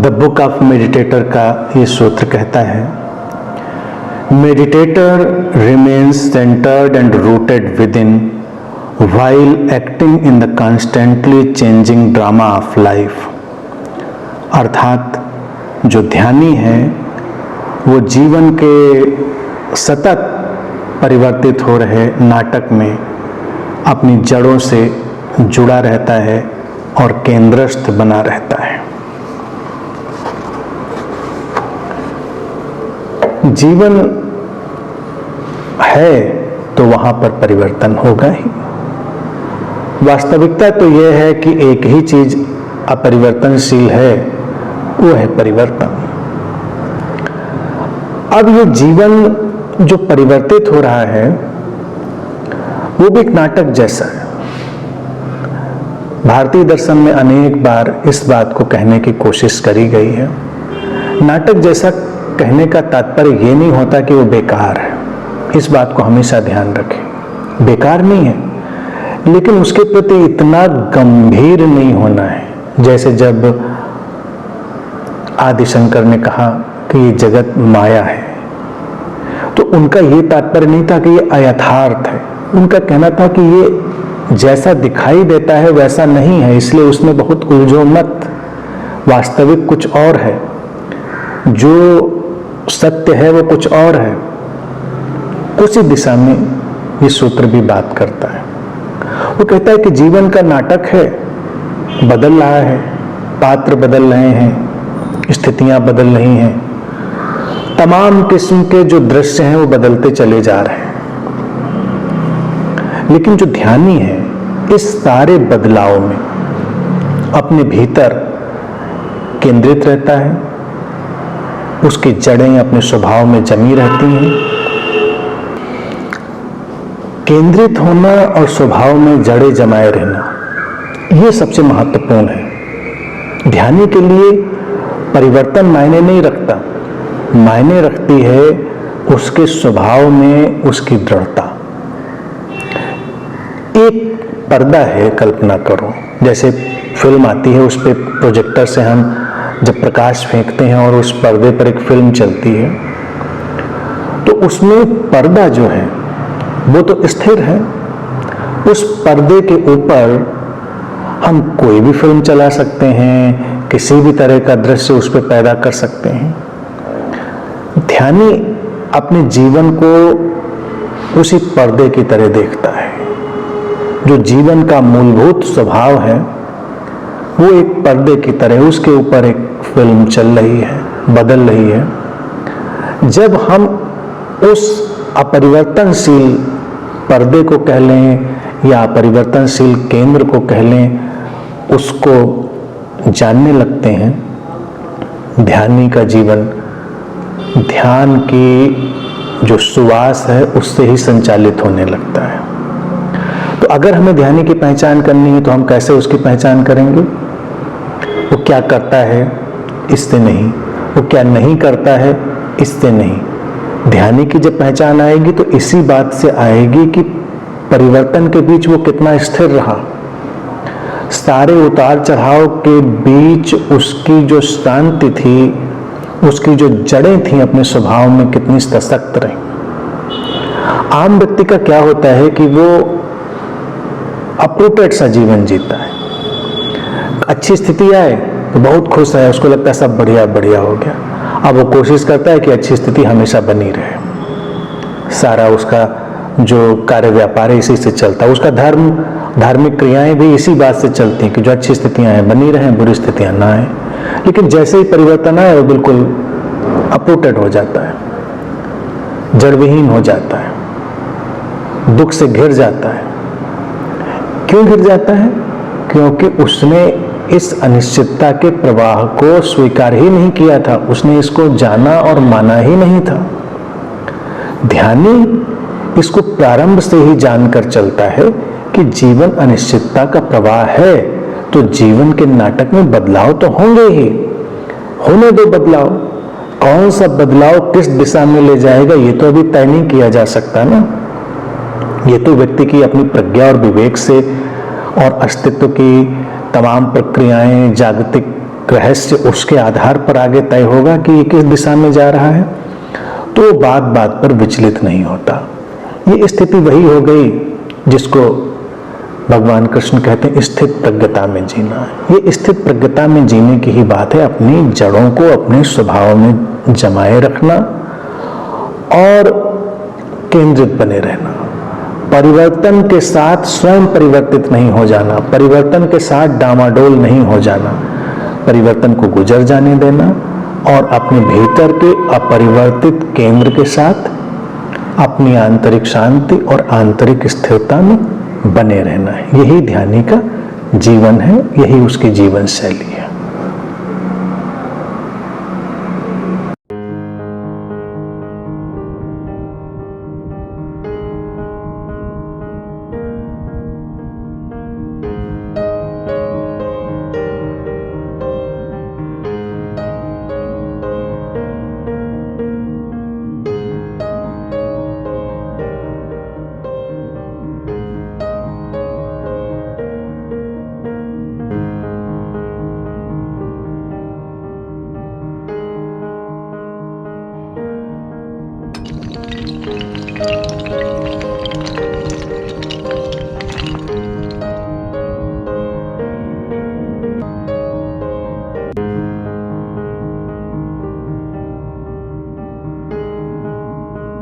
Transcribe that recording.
The book of meditator का ये सूत्र कहता है, meditator remains centred and rooted with in while acting in the constantly changing drama of life। अर्थात जो ध्यानी है वो जीवन के सतत परिवर्तित हो रहे नाटक में अपनी जड़ों से जुड़ा रहता है और केंद्रस्थ बना रहता है। जीवन है तो वहां पर परिवर्तन होगा ही। वास्तविकता तो यह है कि एक ही चीज अपरिवर्तनशील है, वो है परिवर्तन। अब ये जीवन जो परिवर्तित हो रहा है वो भी एक नाटक जैसा है। भारतीय दर्शन में अनेक बार इस बात को कहने की कोशिश करी गई है। नाटक जैसा कहने का तात्पर्य ये नहीं होता कि वो बेकार है, इस बात को हमेशा ध्यान रखें। बेकार नहीं है, लेकिन उसके प्रति इतना गंभीर नहीं होना है। जैसे जब आदि शंकर ने कहा कि ये जगत माया है, तो उनका ये तात्पर्य नहीं था कि ये अयथार्थ है। उनका कहना था कि ये जैसा दिखाई देता है वैसा नहीं है, इसलिए उसमें बहुत उलझो मत। वास्तविक कुछ और है, जो सत्य है वो कुछ और है। उसी दिशा में ये सूत्र भी बात करता है। वो कहता है कि जीवन का नाटक है, बदल रहा है, पात्र बदल रहे हैं, स्थितियां बदल रही हैं, तमाम किस्म के जो दृश्य हैं वो बदलते चले जा रहे हैं। लेकिन जो ध्यानी है इस सारे बदलाव में अपने भीतर केंद्रित रहता है, उसकी जड़ें अपने स्वभाव में जमी रहती हैं। केंद्रित होना और स्वभाव में जड़े जमाए रहना ये सबसे महत्वपूर्ण है। ध्यानी के लिए परिवर्तन मायने नहीं रखता, मायने रखती है उसके स्वभाव में उसकी दृढ़ता। एक पर्दा है, कल्पना करो, जैसे फिल्म आती है, उस पर प्रोजेक्टर से हम जब प्रकाश फेंकते हैं और उस पर्दे पर एक फिल्म चलती है, तो उसमें पर्दा जो है वो तो स्थिर है। उस पर्दे के ऊपर हम कोई भी फिल्म चला सकते हैं, किसी भी तरह का दृश्य उस पर पैदा कर सकते हैं। ध्यानी अपने जीवन को उसी पर्दे की तरह देखता है। जो जीवन का मूलभूत स्वभाव है वो एक पर्दे की तरह, उसके ऊपर एक फिल्म चल रही है, बदल रही है। जब हम उस अपरिवर्तनशील पर्दे को कह लें या अपरिवर्तनशील केंद्र को कह लें, उसको जानने लगते हैं, ध्यानी का जीवन ध्यान की जो सुवास है उससे ही संचालित होने लगता है। तो अगर हमें ध्यानी की पहचान करनी है तो हम कैसे उसकी पहचान करेंगे? वो क्या करता है इससे नहीं, वो क्या नहीं करता है इससे नहीं। ध्यानी की जब पहचान आएगी तो इसी बात से आएगी कि परिवर्तन के बीच वो कितना स्थिर रहा। सारे उतार चढ़ाव के बीच उसकी जो शांति थी, उसकी जो जड़ें थी अपने स्वभाव में, कितनी सशक्त रही। आम व्यक्ति का क्या होता है कि वो अपरूटेड सा जीवन जीता है। अच्छी स्थिति आए तो बहुत खुश है, उसको लगता है सब बढ़िया बढ़िया हो गया। अब वो कोशिश करता है कि अच्छी स्थिति हमेशा बनी रहे। सारा उसका जो कार्य व्यापार है इसी से चलता है। उसका धार्मिक क्रियाएं भी इसी बात से चलती हैं कि जो अच्छी स्थितियां हैं बनी रहें, बुरी स्थितियां ना आए। लेकिन जैसे ही परिवर्तन आए वो बिल्कुल अपरूटेड हो जाता है, जड़विहीन हो जाता है, दुख से घिर जाता है। क्यों घिर जाता है? क्योंकि उसने इस अनिश्चितता के प्रवाह को स्वीकार ही नहीं किया था, उसने इसको जाना और माना ही नहीं था। ध्यानी इसको प्रारंभ से ही जानकर चलता है कि जीवन अनिश्चितता का प्रवाह है, तो जीवन के नाटक में बदलाव तो होंगे ही। होने दो बदलाव, कौन सा बदलाव किस दिशा में ले जाएगा ये तो अभी तय नहीं किया जा सकता ना। ये तो व्यक्ति की अपनी प्रज्ञा और विवेक से और अस्तित्व की तमाम प्रक्रियाएं, जागतिक रहस्य उसके आधार पर आगे तय होगा कि ये किस दिशा में जा रहा है, तो बात बात पर विचलित नहीं होता। ये स्थिति वही हो गई जिसको भगवान कृष्ण कहते हैं स्थित प्रज्ञता में जीना। ये स्थित प्रज्ञता में जीने की ही बात है, अपनी जड़ों को अपने स्वभाव में जमाए रखना और केंद्रित बने रहना। परिवर्तन के साथ स्वयं परिवर्तित नहीं हो जाना, परिवर्तन के साथ डामाडोल नहीं हो जाना, परिवर्तन को गुजर जाने देना और अपने भीतर के अपरिवर्तित केंद्र के साथ अपनी आंतरिक शांति और आंतरिक स्थिरता में बने रहना है। यही ध्यानी का जीवन है, यही उसकी जीवन शैली है।